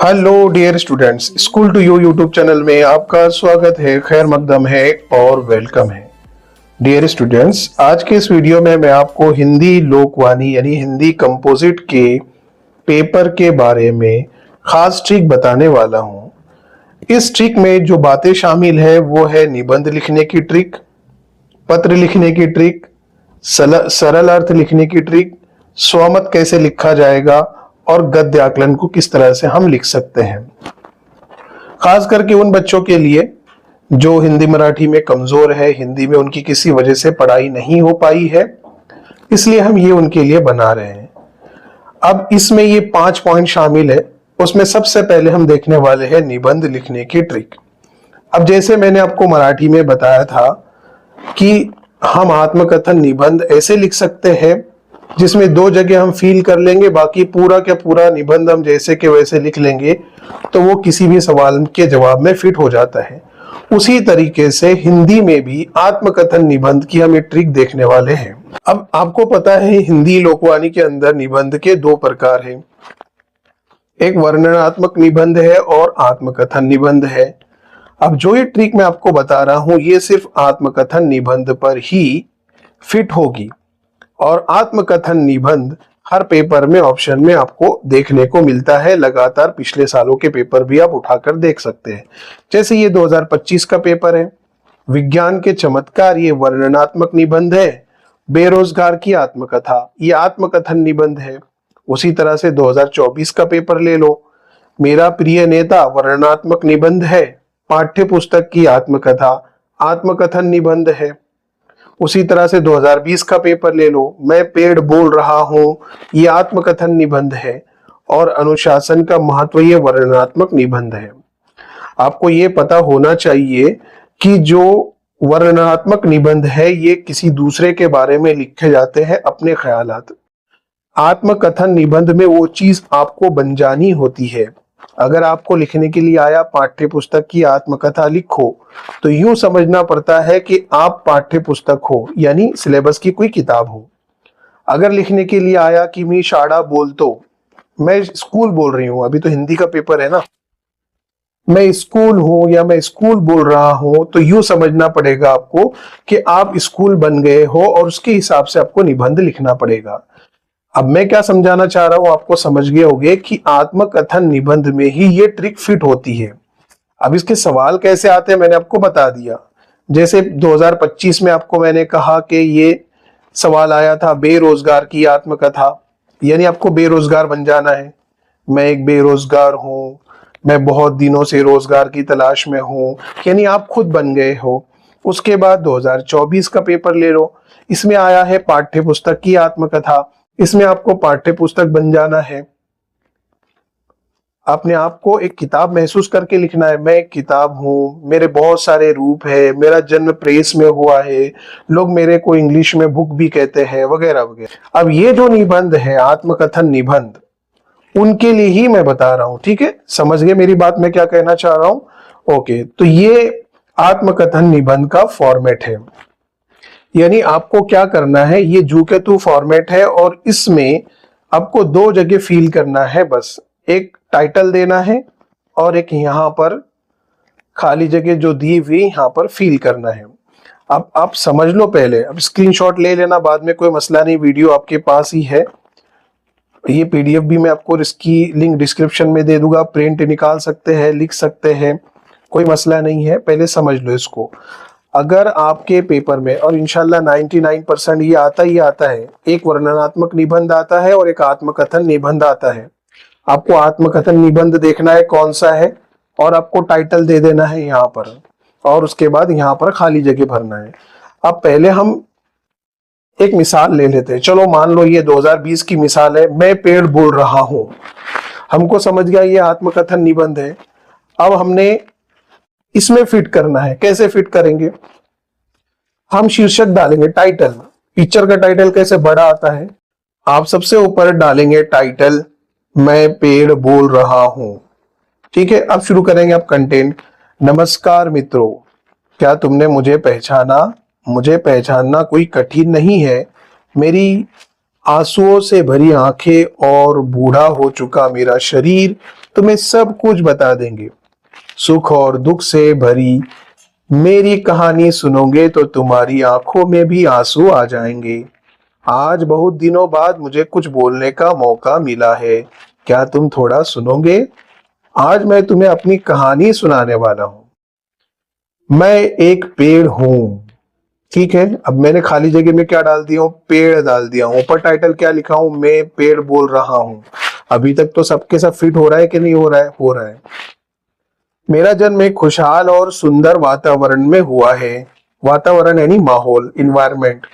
Hello dear students, school to you YouTube channel में आपका स्वागत है, खैर मकदम है और वेलकम है। डियर स्टूडेंट्स, आज के इस वीडियो में मैं आपको हिंदी लोकवाणी यानी हिंदी कंपोजिट के पेपर के बारे में खास ट्रिक बताने वाला हूं। इस ट्रिक में जो बातें शामिल है वो है निबंध लिखने की ट्रिक, पत्र लिखने की ट्रिक, सरल अर्थ लिखने की ट्रिक, स्वमत कैसे लिखा जाएगा और गद्य आकलन को किस तरह से हम लिख सकते हैं। खास करके उन बच्चों के लिए जो हिंदी मराठी में कमजोर है, हिंदी में उनकी किसी वजह से पढ़ाई नहीं हो पाई है, इसलिए हम ये उनके लिए बना रहे हैं। अब इसमें ये 5 पॉइंट शामिल है। उसमें सबसे पहले हम देखने वाले हैं निबंध लिखने की ट्रिक। अब जैसे मैंने आपको मराठी में बताया था कि हम आत्मकथन निबंध ऐसे लिख सकते हैं जिसमें 2 जगह हम फील कर लेंगे, बाकी पूरा का पूरा निबंध हम जैसे के वैसे लिख लेंगे तो वो किसी भी सवाल के जवाब में फिट हो जाता है। उसी तरीके से हिंदी में भी आत्मकथन निबंध की हम एक ट्रिक देखने वाले हैं। अब आपको पता है हिंदी लोकवाणी के अंदर निबंध के 2 प्रकार हैं, एक वर्णनात्मक निबंध है और आत्मकथन निबंध है। अब जो ये ट्रिक मैं आपको बता रहा हूं ये सिर्फ आत्मकथन निबंध पर ही फिट होगी और आत्मकथन निबंध हर पेपर में ऑप्शन में आपको देखने को मिलता है। लगातार पिछले सालों के पेपर भी आप उठाकर देख सकते हैं। जैसे ये 2025 का पेपर है, विज्ञान के चमत्कार, ये वर्णनात्मक निबंध है। बेरोजगार की आत्मकथा, ये आत्मकथन निबंध है। उसी तरह से 2024 का पेपर ले लो, मेरा प्रिय नेता वर्णनात्मक निबंध है। पाठ्य पुस्तक की आत्मकथा आत्मकथन निबंध है। उसी तरह से 2020 का पेपर ले लो, मैं पेड़ बोल रहा हूं, ये आत्मकथन निबंध है। और अनुशासन का महत्व, ये वर्णनात्मक निबंध है। आपको ये पता होना चाहिए कि जो वर्णनात्मक निबंध है ये किसी दूसरे के बारे में लिखे जाते हैं, अपने ख्यालात। आत्मकथन निबंध में वो चीज आपको बन जानी होती है। अगर आपको लिखने के लिए आया पाठ्य पुस्तक की आत्मकथा लिखो, तो यूं समझना पड़ता है कि आप पाठ्य पुस्तक हो, यानी सिलेबस की कोई किताब हो। अगर लिखने के लिए आया कि मैं शाड़ा बोलतो, मैं स्कूल बोल रही हूं, अभी तो हिंदी का पेपर है ना, मैं स्कूल हूं या मैं स्कूल बोल रहा हूं, तो यूं समझना पड़ेगा आपको कि आप स्कूल बन गए हो और उसके हिसाब से आपको निबंध लिखना पड़ेगा। अब मैं क्या समझाना चाह रहा हूं, आपको समझ गए होंगे कि आत्मकथन निबंध में ही ये ट्रिक फिट होती है। अब इसके सवाल कैसे आते हैं मैंने आपको बता दिया। जैसे 2025 में आपको मैंने कहा कि ये सवाल आया था बेरोजगार की आत्मकथा, यानी आपको बेरोजगार बन जाना है। मैं एक बेरोजगार हूं, मैं बहुत दिनों से रोजगार की तलाश में हूं, यानी आप खुद बन गए हो। उसके बाद 2024 का पेपर ले लो, इसमें आया है पाठ्य पुस्तक की आत्मकथा, इसमें आपको पाठ्य पुस्तक बन जाना है। अपने आप को एक किताब महसूस करके लिखना है, मैं एक किताब हूं, मेरे बहुत सारे रूप है, मेरा जन्म प्रेस में हुआ है, लोग मेरे को इंग्लिश में बुक भी कहते हैं, वगैरह वगैरह। अब ये जो निबंध है आत्मकथन निबंध, उनके लिए ही मैं बता रहा हूं, ठीक है? समझ गए मेरी बात, मैं क्या कहना चाह रहा हूं? ओके, तो ये आत्मकथन निबंध का फॉर्मेट है। यानी आपको क्या करना है, ये जू के तू फॉर्मेट है और इसमें आपको 2 जगह फील करना है बस। एक टाइटल देना है और एक यहां पर खाली जगह जो दी हुई यहां पर फील करना है। अब आप समझ लो पहले, अब स्क्रीनशॉट ले लेना, बाद में कोई मसला नहीं, वीडियो आपके पास ही है। ये पीडीएफ भी मैं आपको इसकी लिंक डिस्क्रिप्शन में दे दूंगा, प्रिंट निकाल सकते हैं, लिख सकते हैं, कोई मसला नहीं है। पहले समझ लो इसको। अगर आपके पेपर में, और इंशाल्लाह 99% ये आता ही आता है, एक वर्णनात्मक निबंध आता है और एक आत्मकथन निबंध आता है। आपको आत्मकथन निबंध देखना है कौन सा है और आपको टाइटल दे देना है यहाँ पर, और उसके बाद यहाँ पर खाली जगह भरना है। अब पहले हम एक मिसाल ले लेते हैं। चलो मान लो ये 2020 की मिसाल है, मैं पेड़ बोल रहा हूं। हमको समझ गया ये आत्मकथन निबंध है। अब हमने इसमें फिट करना है। कैसे फिट करेंगे? हम शीर्षक डालेंगे, टाइटल। पिक्चर का टाइटल कैसे बड़ा आता है, आप सबसे ऊपर डालेंगे टाइटल, मैं पेड़ बोल रहा हूं, ठीक है? अब शुरू करेंगे आप कंटेंट। नमस्कार मित्रों, क्या तुमने मुझे पहचाना? मुझे पहचानना कोई कठिन नहीं है। मेरी आंसुओं से भरी आंखें और बूढ़ा हो चुका मेरा शरीर तुम्हें सब कुछ बता देंगे। सुख और दुख से भरी मेरी कहानी सुनोगे तो तुम्हारी आंखों में भी आंसू आ जाएंगे। आज बहुत दिनों बाद मुझे कुछ बोलने का मौका मिला है, क्या तुम थोड़ा सुनोगे? आज मैं तुम्हें अपनी कहानी सुनाने वाला हूँ। मैं एक पेड़ हूँ। ठीक है, अब मैंने खाली जगह में क्या डाल दिया हूँ? पेड़ डाल दिया हूँ। ऊपर टाइटल क्या लिखा हूँ? मैं पेड़ बोल रहा हूँ। अभी तक तो सबके सब फिट हो रहा है कि नहीं हो रहा है? हो रहा है। मेरा जन्म एक खुशहाल और सुंदर वातावरण में हुआ है। वातावरण यानी माहौल, इन्वायरमेंट।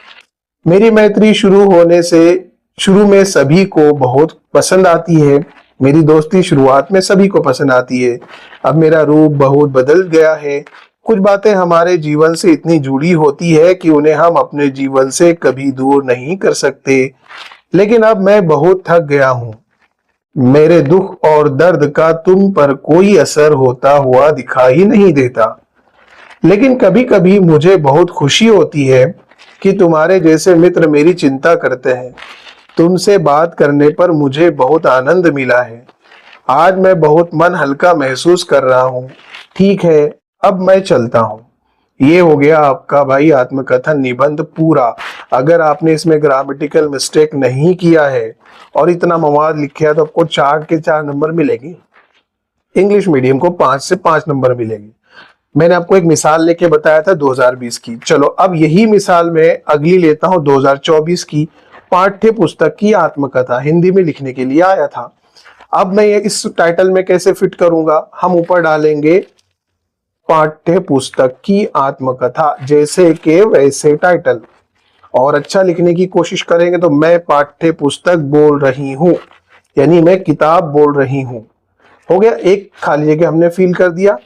मेरी मैत्री शुरू में सभी को बहुत पसंद आती है। मेरी दोस्ती शुरुआत में सभी को पसंद आती है। अब मेरा रूप बहुत बदल गया है। कुछ बातें हमारे जीवन से इतनी जुड़ी होती है कि उन्हें हम अपने जीवन से कभी दूर नहीं कर सकते। लेकिन अब मैं बहुत थक गया हूँ। मेरे दुख और दर्द का तुम पर कोई असर होता हुआ दिखाई नहीं देता। लेकिन कभी कभी मुझे बहुत खुशी होती है कि तुम्हारे जैसे मित्र मेरी चिंता करते हैं। तुमसे बात करने पर मुझे बहुत आनंद मिला है। आज मैं बहुत मन हल्का महसूस कर रहा हूँ। ठीक है, अब मैं चलता हूँ। ये हो गया आपका भाई आत्मकथन निबंध पूरा। अगर आपने इसमें ग्रामेटिकल मिस्टेक नहीं किया है और इतना मवाद लिखा है तो आपको 4 के 4 नंबर मिलेगी। इंग्लिश मीडियम को 5 से 5 नंबर मिलेगी। मैंने आपको एक मिसाल लेके बताया था 2020 की। चलो अब यही मिसाल मैं अगली लेता हूं 2024 की। पाठ्य पुस्तक की आत्मकथा हिंदी में लिखने के लिए आया था। अब मैं ये इस टाइटल में कैसे फिट करूंगा? हम ऊपर डालेंगे पाठ्य पुस्तक की आत्मकथा, जैसे के वैसे टाइटल। और अच्छा लिखने की कोशिश करेंगे तो मैं पाठ्य पुस्तक बोल रही हूँ, यानी मैं किताब बोल रही हूँ। हो गया, एक खाली जगह हमने फिल कर दिया।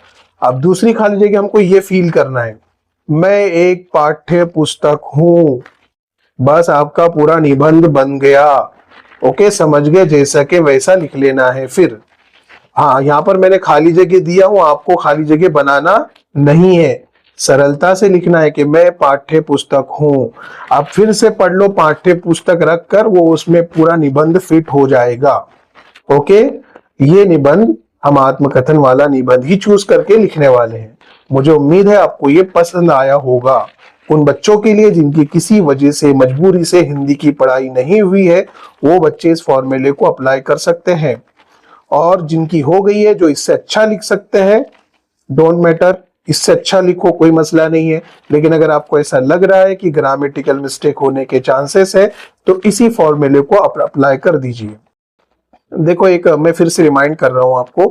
अब दूसरी खाली जगह हमको ये फील करना है, मैं एक पाठ्य पुस्तक हूं। बस आपका पूरा निबंध बन गया। ओके, समझ गए? जैसा कि वैसा लिख लेना है। फिर हाँ, यहाँ पर मैंने खाली जगह दिया हूं, आपको खाली जगह बनाना नहीं है। सरलता से लिखना है कि मैं पाठ्य पुस्तक हूं। अब फिर से पढ़ लो, पाठ्य पुस्तक रख कर वो उसमें पूरा निबंध फिट हो जाएगा। ओके, ये निबंध हम आत्मकथन वाला निबंध ही चूज करके लिखने वाले हैं। मुझे उम्मीद है आपको ये पसंद आया होगा। उन बच्चों के लिए जिनकी किसी वजह से मजबूरी से हिंदी की पढ़ाई नहीं हुई है, वो बच्चे इस फॉर्मूले को अप्लाई कर सकते हैं। और जिनकी हो गई है, जो इससे अच्छा लिख सकते हैं, डोंट मैटर, इससे अच्छा लिखो, कोई मसला नहीं है। लेकिन अगर आपको ऐसा लग रहा है कि ग्रामेटिकल मिस्टेक होने के चांसेस है, तो इसी फॉर्मूले को अप्लाई कर दीजिए। देखो, एक मैं फिर से रिमाइंड कर रहा हूं आपको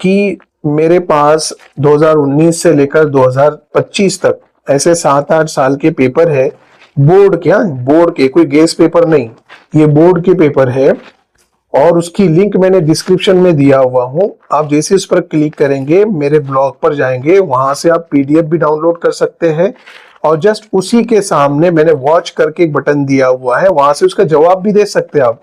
कि मेरे पास 2019 से लेकर 2025 तक ऐसे 7-8 साल के पेपर है। बोर्ड क्या है? बोर्ड के, कोई गेस पेपर नहीं, ये बोर्ड के पेपर है। और उसकी लिंक मैंने डिस्क्रिप्शन में दिया हुआ हूं। आप जैसे उस पर क्लिक करेंगे, मेरे ब्लॉग पर जाएंगे, वहां से आप पीडीएफ भी डाउनलोड कर सकते हैं। और जस्ट उसी के सामने मैंने वॉच करके एक बटन दिया हुआ है, वहां से उसका जवाब भी दे सकते हैं आप।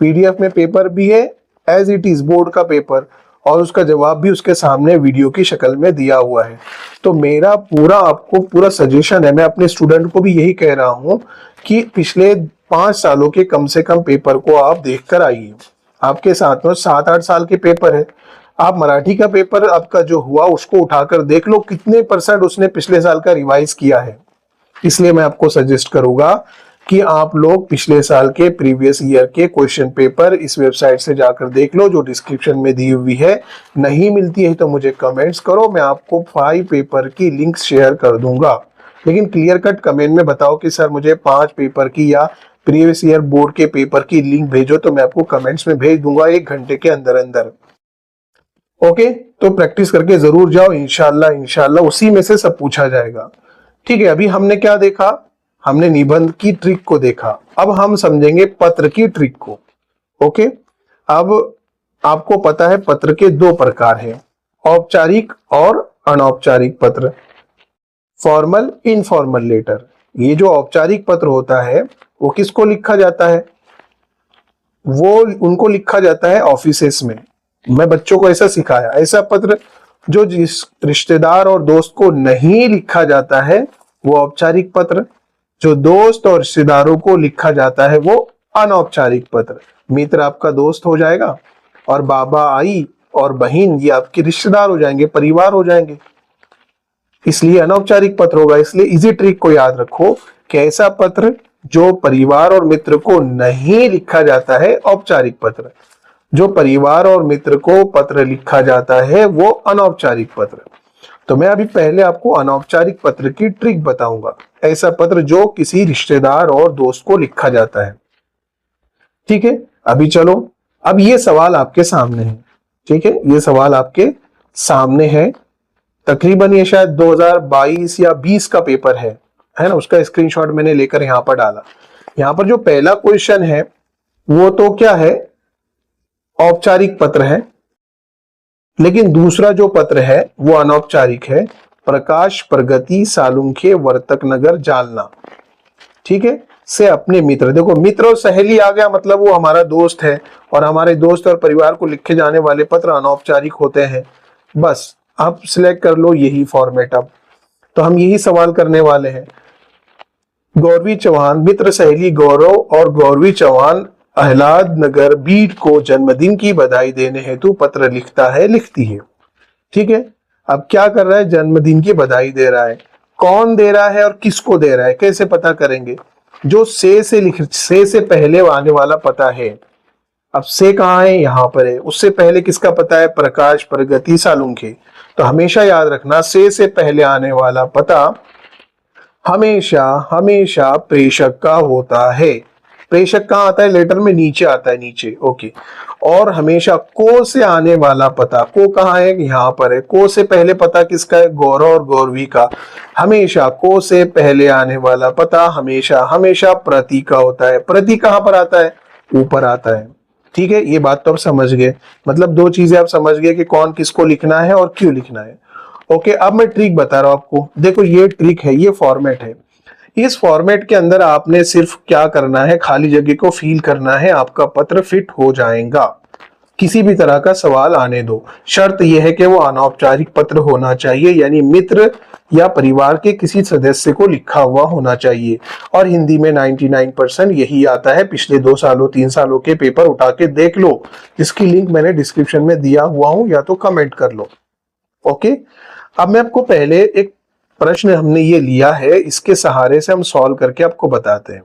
पीडीएफ में पेपर भी है एज इट इज, बोर्ड का पेपर, और उसका जवाब भी उसके सामने वीडियो की शक्ल में दिया हुआ है। तो मेरा आपको पूरा सजेशन है, मैं अपने स्टूडेंट को भी यही कह रहा हूं कि पिछले 5 सालों के कम से कम पेपर को आप देख कर आइए। आपके साथ में 7-8 साल के पेपर है। आप मराठी का पेपर आपका जो हुआ उसको उठाकर देख लो, कितने % उसने पिछले साल का रिवाइज किया है। इसलिए मैं आपको सजेस्ट करूंगा कि आप लोग पिछले साल के प्रीवियस ईयर के क्वेश्चन पेपर इस वेबसाइट से जाकर देख लो, जो डिस्क्रिप्शन में दी हुई है। नहीं मिलती है तो मुझे कमेंट्स करो, मैं आपको 5 पेपर की लिंक्स शेयर कर दूंगा। लेकिन क्लियर कट कमेंट में बताओ कि सर मुझे 5 पेपर की या प्रीवियस ईयर बोर्ड के पेपर की लिंक भेजो, तो मैं आपको कमेंट्स में भेज दूंगा 1 घंटे के अंदर अंदर। ओके, तो प्रैक्टिस करके जरूर जाओ, इंशाल्लाह इंशाल्लाह उसी में से सब पूछा जाएगा। ठीक है, अभी हमने क्या देखा? हमने निबंध की ट्रिक को देखा। अब हम समझेंगे पत्र की ट्रिक को। ओके, अब आपको पता है पत्र के 2 प्रकार हैं, औपचारिक और अनौपचारिक पत्र, फॉर्मल इनफॉर्मल लेटर। ये जो औपचारिक पत्र होता है वो किसको लिखा जाता है? वो उनको लिखा जाता है ऑफिसेस में। मैं बच्चों को ऐसा सिखाया, ऐसा पत्र जो जिस रिश्तेदार और दोस्त को नहीं लिखा जाता है वो औपचारिक पत्र, जो दोस्त और रिश्तेदारों को लिखा जाता है वो अनौपचारिक पत्र। मित्र आपका दोस्त हो जाएगा और बाबा आई और बहन ये आपके रिश्तेदार हो जाएंगे, परिवार हो जाएंगे, इसलिए अनौपचारिक पत्र होगा। इसलिए इजी ट्रिक को याद रखो कि ऐसा पत्र जो परिवार और मित्र को नहीं लिखा जाता है औपचारिक पत्र, जो परिवार और मित्र को पत्र लिखा जाता है वो अनौपचारिक पत्र। तो मैं अभी पहले आपको अनौपचारिक पत्र की ट्रिक बताऊंगा, ऐसा पत्र जो किसी रिश्तेदार और दोस्त को लिखा जाता है। ठीक है, अभी चलो, अब ये सवाल आपके सामने है। ठीक है, ये सवाल आपके सामने है, तकरीबन ये शायद 2022 या 20 का पेपर है ना, उसका स्क्रीनशॉट मैंने लेकर यहां पर डाला। यहां पर जो पहला क्वेश्चन है वो तो क्या है, औपचारिक पत्र है, लेकिन दूसरा जो पत्र है वो अनौपचारिक है, प्रकाश प्रगति सालुंखे वर्तक नगर जालना। ठीक है, से अपने मित्र, देखो मित्र और सहेली आ गया, मतलब वो हमारा दोस्त है, और हमारे दोस्त और परिवार को लिखे जाने वाले पत्र अनौपचारिक होते हैं। बस आप सिलेक्ट कर लो यही फॉर्मेट। अब तो हम यही सवाल करने वाले हैं। गौरवी चौहान, मित्र सहेली गौरव और गौरवी चौहान अहलाद नगर बीड को जन्मदिन की बधाई देने हेतु पत्र लिखता है, लिखती है। ठीक है, अब क्या कर रहा है, जन्मदिन की बधाई दे रहा है। कौन दे रहा है और किसको दे रहा है, कैसे पता करेंगे? जो से पहले आने वाला पता है। अब से कहाँ है, यहां पर है। उससे पहले किसका पता है, प्रकाश प्रगति सालुंखे। तो हमेशा याद रखना, से पहले आने वाला पता हमेशा हमेशा प्रेषक का होता है। प्रेषक कहाँ आता है, लेटर में नीचे आता है, नीचे। ओके, और हमेशा को से आने वाला पता, को कहाँ है, यहाँ पर है। को से पहले पता किसका है, गौरव और गौरवी का। हमेशा को से पहले आने वाला पता हमेशा हमेशा प्रति का होता है। प्रति कहाँ पर आता है, ऊपर आता है। ठीक है, ये बात तो आप समझ गए। मतलब दो चीजें आप समझ गए कि कौन किसको लिखना है और क्यों लिखना है। ओके, अब मैं ट्रिक बता रहा हूं आपको। देखो ये ट्रिक है, ये फॉर्मेट है। इस फॉर्मेट के अंदर आपने सिर्फ क्या करना है, खाली जगह को फिल करना है, आपका पत्र फिट हो जाएगा। किसी भी तरह का सवाल आने दो, शर्त यह है कि वो अनौपचारिक पत्र होना चाहिए, यानी मित्र या परिवार के किसी सदस्य को लिखा हुआ होना चाहिए। और हिंदी में 99% यही आता है। पिछले 2 सालों 3 सालों के पेपर उठा के देख लो, इसकी लिंक मैंने डिस्क्रिप्शन में दिया हुआ हूं, या तो कमेंट कर लो। ओके, अब मैं आपको पहले एक प्रश्न हमने ये लिया है, इसके सहारे से हम सॉल्व करके आपको बताते हैं।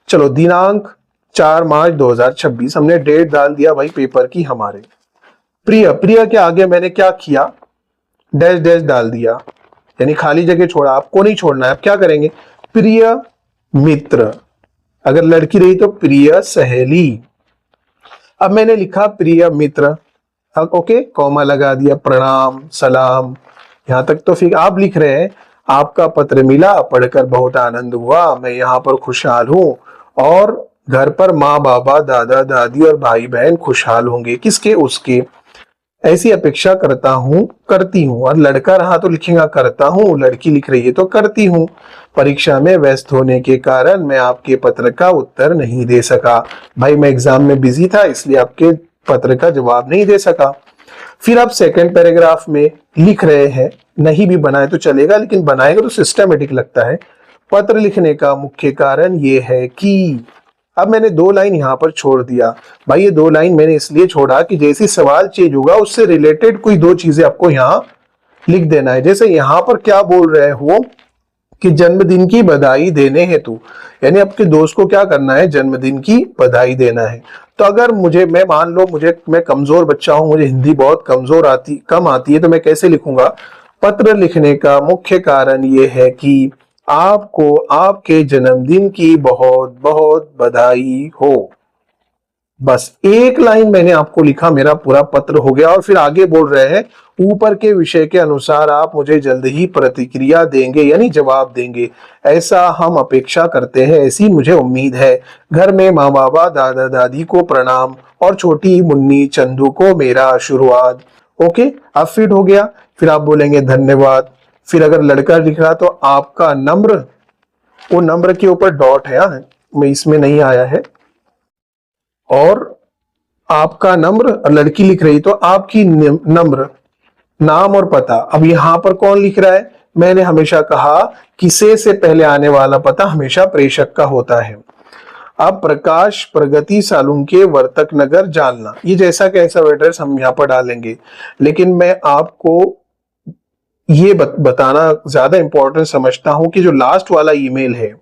चलो, दिनांक 4 मार्च 2026, हमने डेट डाल दिया भाई पेपर की हमारे। प्रिय, प्रिय के आगे मैंने क्या किया, डैश डैश डाल दिया, यानी खाली जगह छोड़ा। आपको नहीं छोड़ना है, आप क्या करेंगे, प्रिय मित्र, अगर लड़की रही तो प्रिय सहेली। अब मैंने लिखा प्रिय मित्र, ओके, कॉमा लगा दिया, प्रणाम सलाम, यहां तक तो फिर आप लिख रहे हैं, आपका पत्र मिला, पढ़कर बहुत आनंद हुआ, मैं यहाँ पर खुशहाल हूँ, और घर पर माँ बाबा दादा दादी और भाई बहन खुशहाल होंगे। किसके, उसके। ऐसी अपेक्षा करता हूँ, करती हूँ। और लड़का रहा तो लिखेगा करता हूँ, लड़की लिख रही है तो करती हूँ। परीक्षा में व्यस्त होने के कारण मैं आपके पत्र का उत्तर नहीं दे सका। भाई मैं एग्जाम में बिजी था, इसलिए आपके पत्र का जवाब नहीं दे सका। फिर आप सेकंड पैराग्राफ में लिख रहे हैं, नहीं भी बनाए तो चलेगा, लेकिन बनाएगा तो सिस्टमेटिक लगता है। पत्र लिखने का मुख्य कारण ये है कि, अब मैंने 2 लाइन यहाँ पर छोड़ दिया। भाई ये 2 लाइन मैंने इसलिए छोड़ा कि जैसे सवाल चेंज होगा उससे रिलेटेड कोई 2 चीजें आपको यहाँ लिख देना है। जैसे यहाँ पर क्या बोल रहे हो कि जन्मदिन की बधाई देने हेतु, यानी आपके दोस्त को क्या करना है, जन्मदिन की बधाई देना है। तो अगर मैं मान लो मैं कमजोर बच्चा हूं, मुझे हिंदी बहुत कम आती है, तो मैं कैसे लिखूंगा, पत्र लिखने का मुख्य कारण ये है कि आपको आपके जन्मदिन की बहुत बहुत बधाई हो। बस 1 लाइन मैंने आपको लिखा, मेरा पूरा पत्र हो गया। और फिर आगे बोल रहे हैं, ऊपर के विषय के अनुसार आप मुझे जल्द ही प्रतिक्रिया देंगे, यानी जवाब देंगे, ऐसा हम अपेक्षा करते हैं, ऐसी मुझे उम्मीद है। घर में माँ बाबा दादा दादी को प्रणाम, और छोटी मुन्नी चंदू को मेरा आशीर्वाद। ओके, अब फिट हो गया। फिर आप बोलेंगे धन्यवाद। फिर अगर लड़का लिख रहा तो आपका नम्र, वो नम्र के ऊपर डॉट है, मैं इसमें नहीं आया है, और आपका नम्र, और लड़की लिख रही तो आपकी नम्र, नाम और पता। अब यहां पर कौन लिख रहा है, मैंने हमेशा कहा कि से पहले आने वाला पता हमेशा प्रेषक का होता है। अब प्रकाश प्रगति सालुंके वर्तक नगर जालना, ये जैसा कैसा एड्रेस हम यहाँ पर डालेंगे। लेकिन मैं आपको ये बताना ज्यादा इंपॉर्टेंट समझता हूं कि जो लास्ट वाला ईमेल है,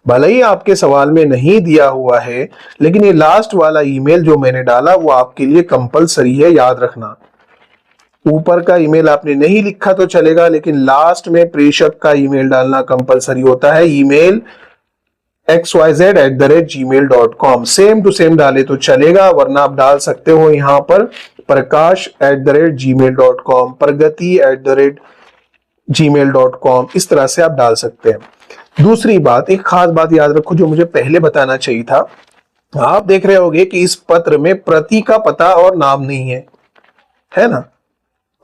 भले ही आपके सवाल में नहीं दिया हुआ है, लेकिन ये लास्ट वाला ईमेल जो मैंने डाला वो आपके लिए कंपलसरी है, याद रखना। ऊपर का ईमेल आपने नहीं लिखा तो चलेगा, लेकिन लास्ट में प्रेषक का ईमेल डालना कंपलसरी होता है। Email xyz@gmail.com, same to same डाले तो चलेगा, वरना आप डाल सकते हो यहाँ पर prakash@gmail.com, pragati@gmail.com, इस तरह से आप डाल सकते हैं। दूसरी बात, एक खास बात याद रखो जो मुझे पहले बताना चाहिए था। आप देख रहे होंगे कि इस पत्र में प्रति का पता और नाम नहीं है ना,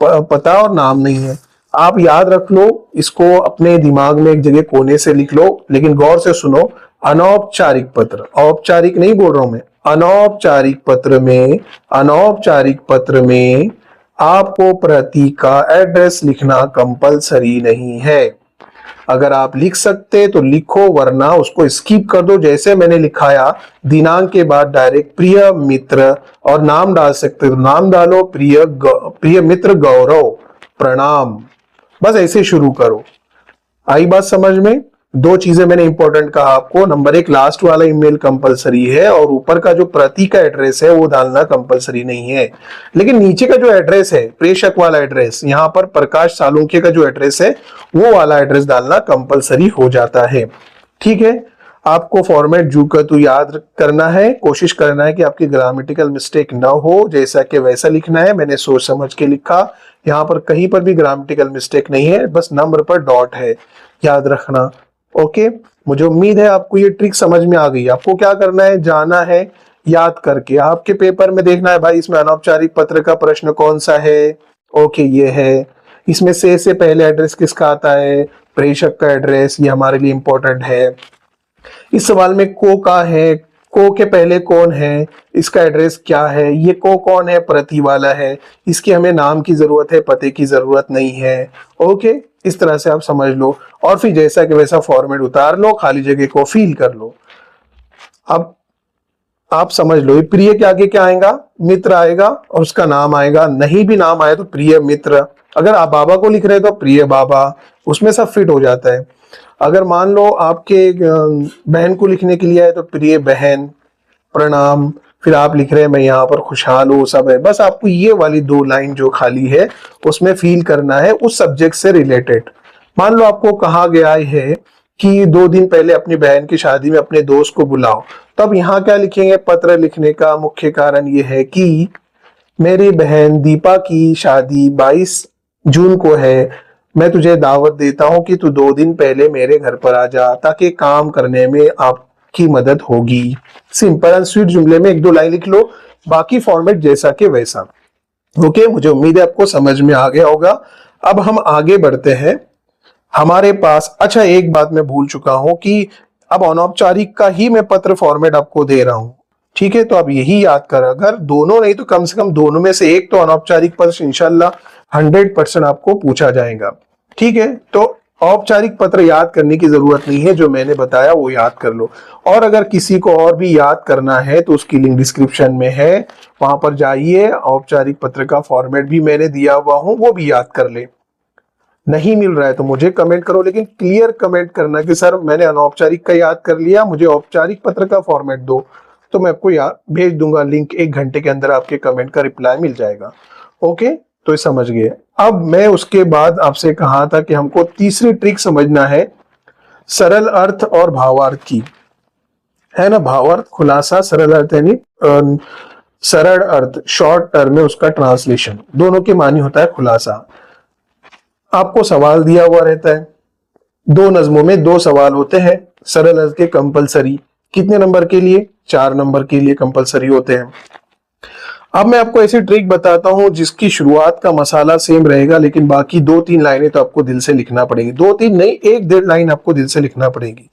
पता और नाम नहीं है। आप याद रख लो, इसको अपने दिमाग में एक जगह कोने से लिख लो, लेकिन गौर से सुनो। अनौपचारिक पत्र, औपचारिक नहीं बोल रहा हूं मैं, अनौपचारिक पत्र में आपको प्रति का एड्रेस लिखना कंपलसरी नहीं है। अगर आप लिख सकते तो लिखो, वरना उसको स्किप कर दो। जैसे मैंने लिखाया, दिनांक के बाद डायरेक्ट प्रिय मित्र, और नाम डाल सकते तो नाम डालो, प्रिय मित्र गौरव प्रणाम, बस ऐसे शुरू करो। आई बात समझ में? दो चीजें मैंने इंपॉर्टेंट कहा आपको। नंबर एक, लास्ट वाला ईमेल कंपलसरी है, और ऊपर का जो प्रति का एड्रेस है वो डालना कंपलसरी नहीं है। लेकिन नीचे का जो एड्रेस है, प्रेषक वाला एड्रेस, यहाँ पर प्रकाश सालुंके का जो एड्रेस है वो वाला एड्रेस डालना कंपलसरी हो जाता है। ठीक है, आपको फॉर्मेट जू का तो याद करना है, कोशिश करना है कि आपकी ग्रामेटिकल मिस्टेक ना हो, जैसा कि वैसा लिखना है। मैंने सोच समझ के लिखा, यहाँ पर कहीं पर भी ग्रामेटिकल मिस्टेक नहीं है, बस नंबर पर डॉट है, याद रखना। ओके, मुझे उम्मीद है आपको ये ट्रिक समझ में आ गई। आपको क्या करना है, जाना है याद करके, आपके पेपर में देखना है भाई इसमें अनौपचारिक पत्र का प्रश्न कौन सा है। ओके, ये है। इसमें से पहले एड्रेस किसका आता है, प्रेषक का एड्रेस, ये हमारे लिए इंपॉर्टेंट है। इस सवाल में को का है, को के पहले कौन है, इसका एड्रेस क्या है, ये को कौन है, प्रति वाला है, इसकी हमें नाम की जरूरत है, पते की जरूरत नहीं है। ओके, इस तरह से आप समझ लो, और फिर जैसा कि वैसा फॉर्मेट उतार लो, खाली जगह को फिल कर लो। अब आप समझ लो, प्रिय के आगे क्या आएगा, मित्र आएगा, और उसका नाम आएगा। नहीं भी नाम आए तो प्रिय मित्र, अगर आप बाबा को लिख रहे हो तो प्रिय बाबा, उसमें सब फिट हो जाता है। अगर मान लो आपके बहन को लिखने के लिए आए तो प्रिय बहन प्रणाम, फिर आप लिख रहे हैं मैं यहाँ पर खुशहाल हूँ, सब है। बस आपको ये वाली दो लाइन जो खाली है उसमें फील करना है उस सब्जेक्ट से रिलेटेड। मान लो आपको कहा गया है कि 2 दिन पहले अपनी बहन की शादी में अपने दोस्त को बुलाओ, तो अब यहाँ क्या लिखेंगे, पत्र लिखने का मुख्य कारण ये है कि मेरी बहन दीपा की शादी 22 जून को है, मैं तुझे दावत देता हूं कि तू 2 दिन पहले मेरे घर पर आ जा, ताकि काम करने में आपकी मदद होगी। सिंपल एंड स्वीट जुमले में 1-2 लाइन लिख लो, बाकी फॉर्मेट जैसा के वैसा। ओके, मुझे उम्मीद है आपको समझ में आ गया होगा। अब हम आगे बढ़ते हैं। हमारे पास, अच्छा एक बात मैं भूल चुका हूं कि अब अनौपचारिक का ही मैं पत्र फॉर्मेट आपको दे रहा हूं। ठीक है, तो अब यही याद कर, अगर दोनों नहीं तो कम से कम दोनों में से एक तो अनौपचारिक पत्र इंशाल्लाह 100% आपको पूछा जाएगा। ठीक है, तो औपचारिक पत्र याद करने की जरूरत नहीं है, जो मैंने बताया वो याद कर लो। और अगर किसी को और भी याद करना है तो उसकी लिंक डिस्क्रिप्शन में है, वहां पर जाइए। औपचारिक पत्र का फॉर्मेट भी मैंने दिया हुआ हूं, वो भी याद कर ले। नहीं मिल रहा है तो मुझे कमेंट करो, लेकिन क्लियर कमेंट करना कि सर मैंने अनौपचारिक का याद कर लिया, मुझे औपचारिक पत्र का फॉर्मेट दो, तो मैं आपको भेज दूंगा लिंक। 1 घंटे के अंदर आपके कमेंट का रिप्लाई मिल जाएगा। ओके, तो ये समझ गए। अब मैं उसके बाद आपसे कहा था कि हमको तीसरी ट्रिक समझना है सरल अर्थ और भावार्थ की, है ना। भावार्थ खुलासा, सरल अर्थ यानी सरल अर्थ, शॉर्ट टर्म में उसका ट्रांसलेशन, दोनों के मानी होता है खुलासा। आपको सवाल दिया हुआ रहता है, 2 नज्मों में 2 सवाल होते हैं, सरल अर्थ के कंपलसरी। कितने नंबर के लिए, 4 नंबर के लिए कंपलसरी होते हैं। अब मैं आपको ऐसी ट्रिक बताता हूं जिसकी शुरुआत का मसाला सेम रहेगा, लेकिन बाकी 2-3 लाइनें तो आपको दिल से लिखना पड़ेगी। 2-3 नहीं, 1-1.5 लाइन आपको दिल से लिखना पड़ेगी।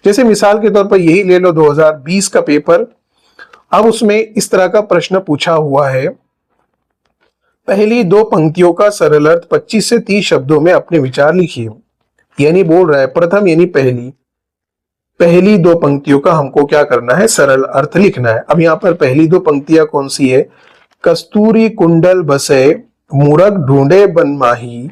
जैसे मिसाल के तौर पर यही ले लो 2020 का पेपर। अब उसमें इस तरह का प्रश्न पूछा हुआ है, पहली 2 पंक्तियों का सरल अर्थ 25 से 30 शब्दों में अपने विचार लिखिए। यानी बोल रहा है प्रथम यानी पहली पहली दो पंक्तियों का हमको क्या करना है, सरल अर्थ लिखना है। अब यहाँ पर पहली दो पंक्तियां कौन सी है, कस्तूरी कुंडल बसे मूरख ढूंढे बनमाही,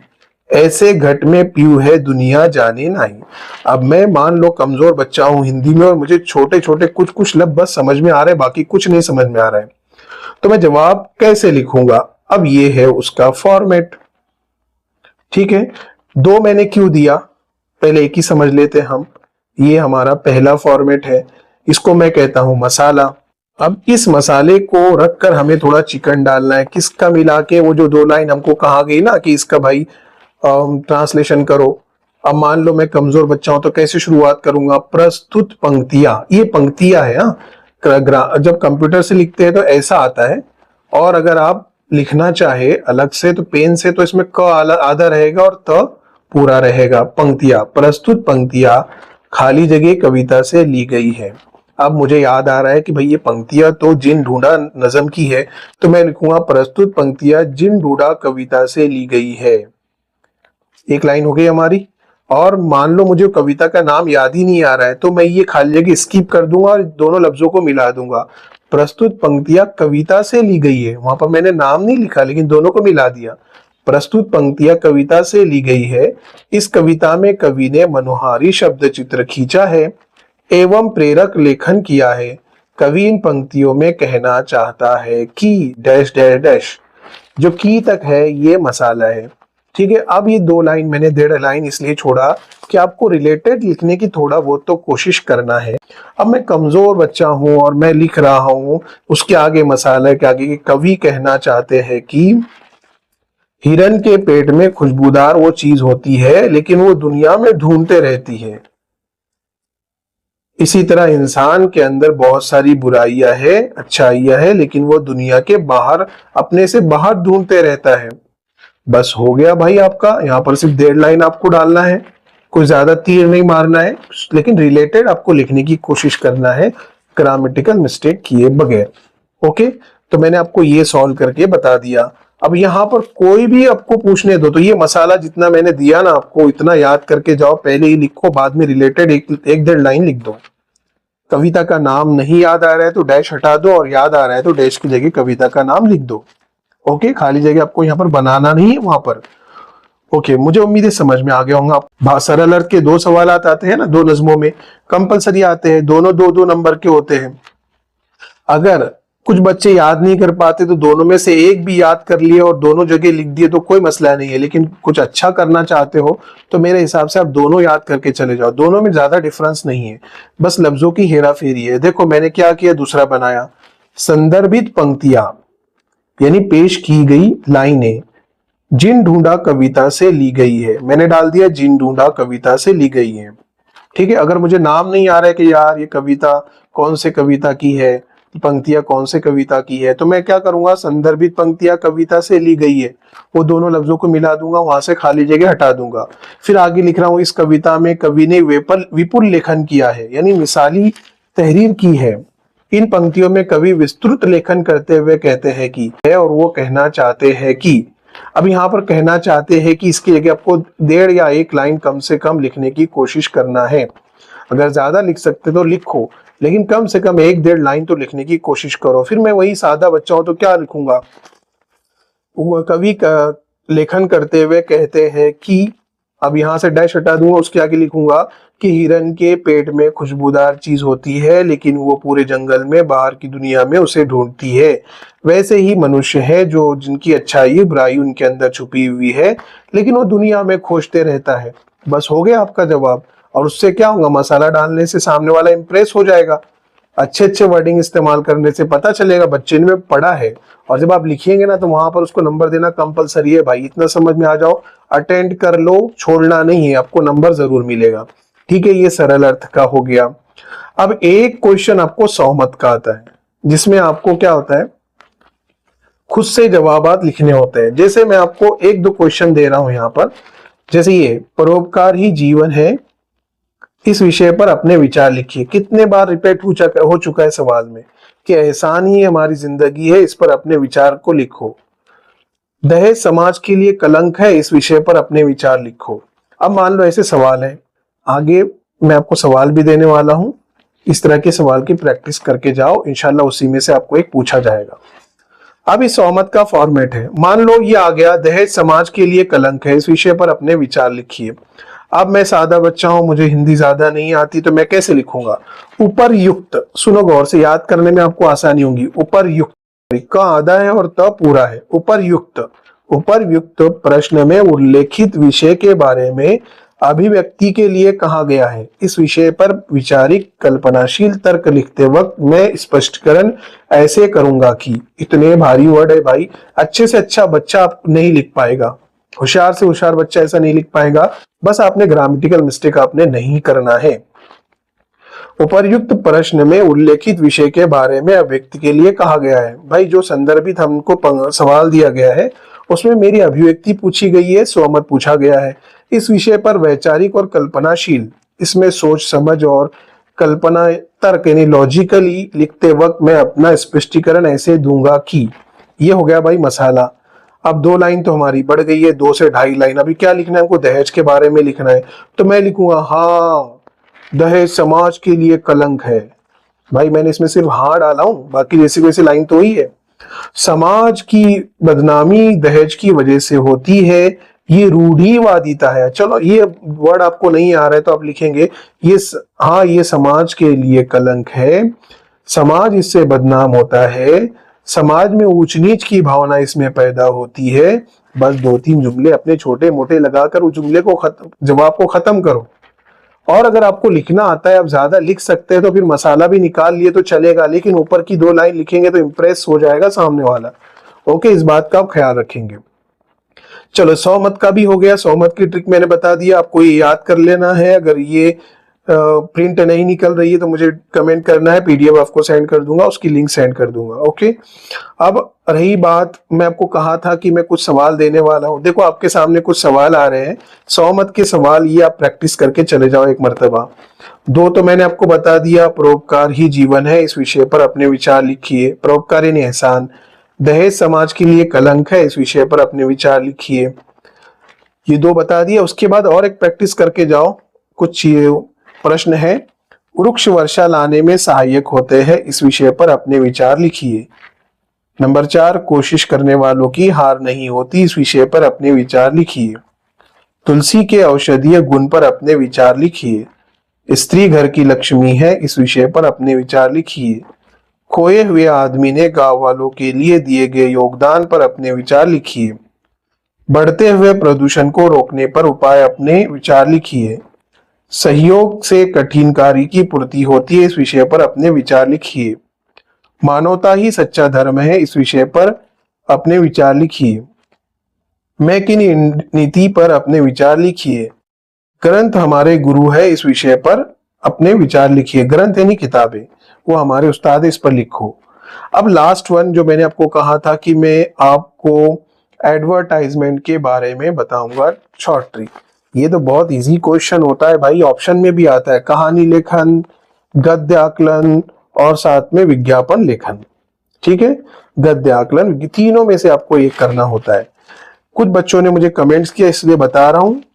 ऐसे घट में पीऊ है दुनिया जाने नहीं। अब मैं मान लो कमजोर बच्चा हूं हिंदी में और मुझे छोटे छोटे कुछ कुछ लफ्ज बस समझ में आ रहे हैं, बाकी कुछ नहीं समझ में आ रहा है, तो मैं जवाब कैसे लिखूंगा। अब ये है उसका फॉर्मेट। ठीक है, दो मैंने क्यों दिया, पहले एक ही समझ लेते हैं हम। ये हमारा पहला फॉर्मेट है, इसको मैं कहता हूं मसाला। अब इस मसाले को रखकर हमें थोड़ा चिकन डालना है, किसका मिला के, वो जो दो लाइन हमको कहा गई ना कि इसका भाई ट्रांसलेशन करो। अब मान लो मैं कमजोर बच्चा हूं तो कैसे शुरुआत करूंगा, प्रस्तुत पंक्तियां, ये पंक्तियां है। जब कंप्यूटर से लिखते हैं तो ऐसा आता है, और अगर आप लिखना चाहे अलग से तो पेन से, तो इसमें क आधा रहेगा और त पूरा रहेगा। पंक्तियां, प्रस्तुत पंक्तियां खाली जगह कविता से ली गई है। अब मुझे याद आ रहा है कि भाई ये पंक्तियां तो जिन ढूंढा नज्म की है, तो मैं लिखूंगा प्रस्तुत पंक्तियां जिन ढूंढा कविता से ली गई है। एक लाइन हो गई हमारी। और मान लो मुझे कविता का नाम याद ही नहीं आ रहा है, तो मैं ये खाली जगह स्किप कर दूंगा और दोनों लफ्जों को मिला दूंगा। प्रस्तुत पंक्तियां कविता से ली गई है, वहां पर मैंने नाम नहीं लिखा लेकिन दोनों को मिला दिया। प्रस्तुत पंक्तियां कविता से ली गई है, इस कविता में कवि ने मनोहारी शब्द चित्र खींचा है एवं प्रेरक लेखन किया है। कवि इन पंक्तियों में कहना चाहता है कि डैश डैश डैश, जो की तक है ये मसाला है। ठीक है, अब ये दो लाइन मैंने डेढ़ लाइन इसलिए छोड़ा कि आपको रिलेटेड लिखने की थोड़ा बहुत तो कोशिश करना है। अब मैं कमजोर बच्चा हूं और मैं लिख रहा हूं, उसके आगे मसाला के आगे कवि कहना चाहते हैं कि हिरन के पेट में खुशबूदार वो चीज होती है लेकिन वो दुनिया में ढूंढते रहती है। इसी तरह इंसान के अंदर बहुत सारी बुराइयां है, अच्छाइयां है, लेकिन वो दुनिया के बाहर अपने से बाहर ढूंढते रहता है। बस हो गया भाई आपका, यहाँ पर सिर्फ डेढ़ लाइन आपको डालना है, कोई ज्यादा तीर नहीं मारना है, लेकिन रिलेटेड आपको लिखने की कोशिश करना है ग्रामेटिकल मिस्टेक किए बगैर। ओके, तो मैंने आपको ये सॉल्व करके बता दिया। अब यहाँ पर कोई भी आपको पूछने दो तो ये मसाला जितना मैंने दिया ना आपको, इतना याद करके जाओ, पहले ही लिखो, बाद में रिलेटेड एक डेढ़ लाइन लिख दो। कविता का नाम नहीं याद आ रहा है तो डैश हटा दो, और याद आ रहा है तो डैश की जगह कविता का नाम लिख दो। ओके, खाली जगह आपको यहाँ पर बनाना नहीं है वहां पर। ओके, मुझे उम्मीद है समझ में आ गया होगा। सरल अर्थ के दो सवाल आते हैं ना, दो नज्मों में कंपलसरी आते हैं, दोनों दो दो नंबर के होते हैं। अगर कुछ बच्चे याद नहीं कर पाते तो दोनों में से एक भी याद कर लिए और दोनों जगह लिख दिए तो कोई मसला नहीं है, लेकिन कुछ अच्छा करना चाहते हो तो मेरे हिसाब से आप दोनों याद करके चले जाओ, दोनों में ज्यादा डिफरेंस नहीं है, बस लफ्जों की हेरा फेरी है। देखो मैंने क्या किया, दूसरा बनाया, संदर्भित पंक्तियां यानी पेश की गई लाइनें जिन ढूंढा कविता से ली गई है, मैंने डाल दिया जिन ढूंढा कविता से ली गई है। ठीक है, अगर मुझे नाम नहीं आ रहा है कि यार ये कविता कौन से कविता की है, पंक्तियां कौन से कविता की है, तो मैं क्या करूंगा, संदर्भित पंक्तियां कविता से ली गई है, वो दोनों लफ्जों को मिला दूंगा, वहां से खाली जगह हटा दूंगा। फिर आगे लिख रहा हूं, इस कविता में कवि ने विपुल लेखन किया है यानी मिसाली तहरीर की है। इन पंक्तियों में कवि विस्तृत लेखन करते हुए कहते हैं कि है, और वो कहना चाहते हैं कि, अब यहाँ पर कहना चाहते हैं कि इसकी जगह आपको डेढ़ या एक लाइन कम से कम लिखने की कोशिश करना है। अगर ज्यादा लिख सकते तो लिखो, लेकिन कम से कम एक डेढ़ लाइन तो लिखने की कोशिश करो। फिर मैं वही सादा बच्चा हूं तो क्या लिखूंगा, कवि का लेखन करते हुए कहते हैं कि, अब यहां से डैश हटा दूंगा, उसके आगे लिखूंगा कि हिरन के पेट में खुशबूदार चीज होती है लेकिन वो पूरे जंगल में बाहर की दुनिया में उसे ढूंढती है। वैसे ही मनुष्य है जो जिनकी अच्छाई बुराई उनके अंदर छुपी हुई है लेकिन वो दुनिया में खोजते रहता है। बस हो गया आपका जवाब। और उससे क्या होगा, मसाला डालने से सामने वाला इंप्रेस हो जाएगा, अच्छे अच्छे वर्डिंग इस्तेमाल करने से पता चलेगा बच्चे ने पढ़ा है, और जब आप लिखेंगे ना तो वहां पर उसको नंबर देना कंपलसरी है भाई, इतना समझ में आ जाओ, अटेंड कर लो, छोड़ना नहीं है, आपको नंबर जरूर मिलेगा। ठीक है, ये सरल अर्थ का हो गया। अब एक क्वेश्चन आपको सौमत का आता है जिसमें आपको क्या होता है, खुद से जवाबात लिखने होते हैं। जैसे मैं आपको एक दो क्वेश्चन दे रहा हूं यहाँ पर, जैसे ये परोपकार ही जीवन है, इस विषय पर अपने विचार लिखिए। कितने बार रिपीट हो चुका है सवाल में कि एहसान ही हमारी जिंदगी है, इस पर अपने विचार को लिखो। दहेज समाज के लिए कलंक है, इस विषय पर अपने विचार लिखो। अब मान लो ऐसे सवाल है, आगे मैं आपको सवाल भी देने वाला हूं, इस तरह के सवाल की प्रैक्टिस करके जाओ, इंशाल्लाह उसी में से आपको एक पूछा जाएगा। अब इस सहमत का फॉर्मेट है, मान लो ये आ गया दहेज समाज के लिए कलंक है, इस विषय पर अपने विचार लिखिए। अब मैं सादा बच्चा हूं, मुझे हिंदी ज्यादा नहीं आती, तो मैं कैसे लिखूंगा? उपर्युक्त, सुनो गौर से, याद करने में आपको आसानी होगी। उपर्युक्त का आधा है और त पूरा है। उपर्युक्त, उपर्युक्त प्रश्न में उल्लेखित विषय के बारे में अभिव्यक्ति के लिए कहा गया है। इस विषय पर विचारिक कल्पनाशील तर्क लिखते वक्त मैं स्पष्टीकरण ऐसे करूंगा कि, इतने भारी वर्ड है भाई, अच्छे से अच्छा बच्चा आप नहीं लिख पाएगा, होशियार से होशियार बच्चा ऐसा नहीं लिख पाएगा। बस आपने ग्रामेटिकल मिस्टेक आपने नहीं करना है। उपर्युक्त प्रश्न में उल्लेखित विषय के बारे में अभिव्यक्ति के लिए कहा गया है। भाई जो संदर्भित हमको सवाल दिया गया है उसमें मेरी अभिव्यक्ति पूछी गई है, स्वमत पूछा गया है। इस विषय पर वैचारिक और कल्पनाशील, इसमें सोच समझ और कल्पना तर्क यानी लॉजिकली लिखते वक्त मैं अपना स्पष्टीकरण ऐसे दूंगा कि, ये हो गया भाई मसाला। अब 2 लाइन तो हमारी बढ़ गई है, 2 से 2.5 लाइन। अभी क्या लिखना है हमको? दहेज के बारे में लिखना है, तो मैं लिखूंगा हाँ दहेज समाज के लिए कलंक है। भाई मैंने इसमें सिर्फ हाँ डाला हूं, बाकी जैसी वैसी लाइन तो ही है। समाज की बदनामी दहेज की वजह से होती है, ये रूढ़िवादिता है। चलो ये वर्ड आपको नहीं आ रहा है तो आप लिखेंगे ये हाँ ये समाज के लिए कलंक है, समाज इससे बदनाम होता है, समाज में ऊंच नीच की भावना इसमें पैदा होती है। बस 2-3 जुमले अपने छोटे मोटे लगाकर उस जुमले को जवाब को खत्म करो। और अगर आपको लिखना आता है, आप ज्यादा लिख सकते हैं तो फिर मसाला भी निकाल लिए तो चलेगा, लेकिन ऊपर की 2 लाइन लिखेंगे तो इंप्रेस हो जाएगा सामने वाला। ओके, इस बात का आप ख्याल रखेंगे। चलो सहमत का भी हो गया। सहमत की ट्रिक मैंने बता दिया, आपको ये याद कर लेना है। अगर ये प्रिंट नहीं निकल रही है तो मुझे कमेंट करना है, पीडीएफ आपको सेंड कर दूंगा, उसकी लिंक सेंड कर दूंगा। ओके, अब रही बात, मैं आपको कहा था कि मैं कुछ सवाल देने वाला हूं। देखो आपके सामने कुछ सवाल आ रहे हैं, सहमत के सवाल, ये आप प्रैक्टिस करके चले जाओ एक मर्तबा। 2 तो मैंने आपको बता दिया, परोपकार ही जीवन है, इस विषय पर अपने विचार लिखिए। परोपकार यानी एहसान। दहेज समाज के लिए कलंक है, इस विषय पर अपने विचार लिखिए। ये 2 बता दिया। उसके बाद और एक प्रैक्टिस करके जाओ। कुछ प्रश्न है, वृक्ष वर्षा लाने में सहायक होते हैं, इस विषय पर अपने विचार लिखिए। नंबर 4, कोशिश करने वालों की हार नहीं होती, इस विषय पर अपने विचार लिखिए। तुलसी के औषधीय गुण पर अपने विचार लिखिए। स्त्री घर की लक्ष्मी है, इस विषय पर अपने विचार लिखिए। खोए हुए आदमी ने गांव वालों के लिए दिए गए योगदान पर अपने विचार लिखिए। बढ़ते हुए प्रदूषण को रोकने पर उपाय अपने विचार लिखिए। सहयोग से कठिन कार्य की पूर्ति होती है, इस विषय पर अपने विचार लिखिए। मानवता ही सच्चा धर्म है, इस विषय पर अपने विचार लिखिए। मेक इन नीति पर अपने विचार लिखिए। ग्रंथ हमारे गुरु है, इस विषय पर अपने विचार लिखिए। ग्रंथ यानी किताबें, वो हमारे उस्ताद है, इस पर लिखो। अब लास्ट वन जो मैंने आपको कहा था कि मैं आपको एडवर्टाइजमेंट के बारे में बताऊंगा, शॉर्ट ट्रिक। ये तो बहुत इजी क्वेश्चन होता है भाई, ऑप्शन में भी आता है, कहानी लेखन, गद्य आकलन और साथ में विज्ञापन लेखन। ठीक है, गद्य आकलन, तीनों में से आपको एक करना होता है। कुछ बच्चों ने मुझे कमेंट्स किया इसलिए बता रहा हूं,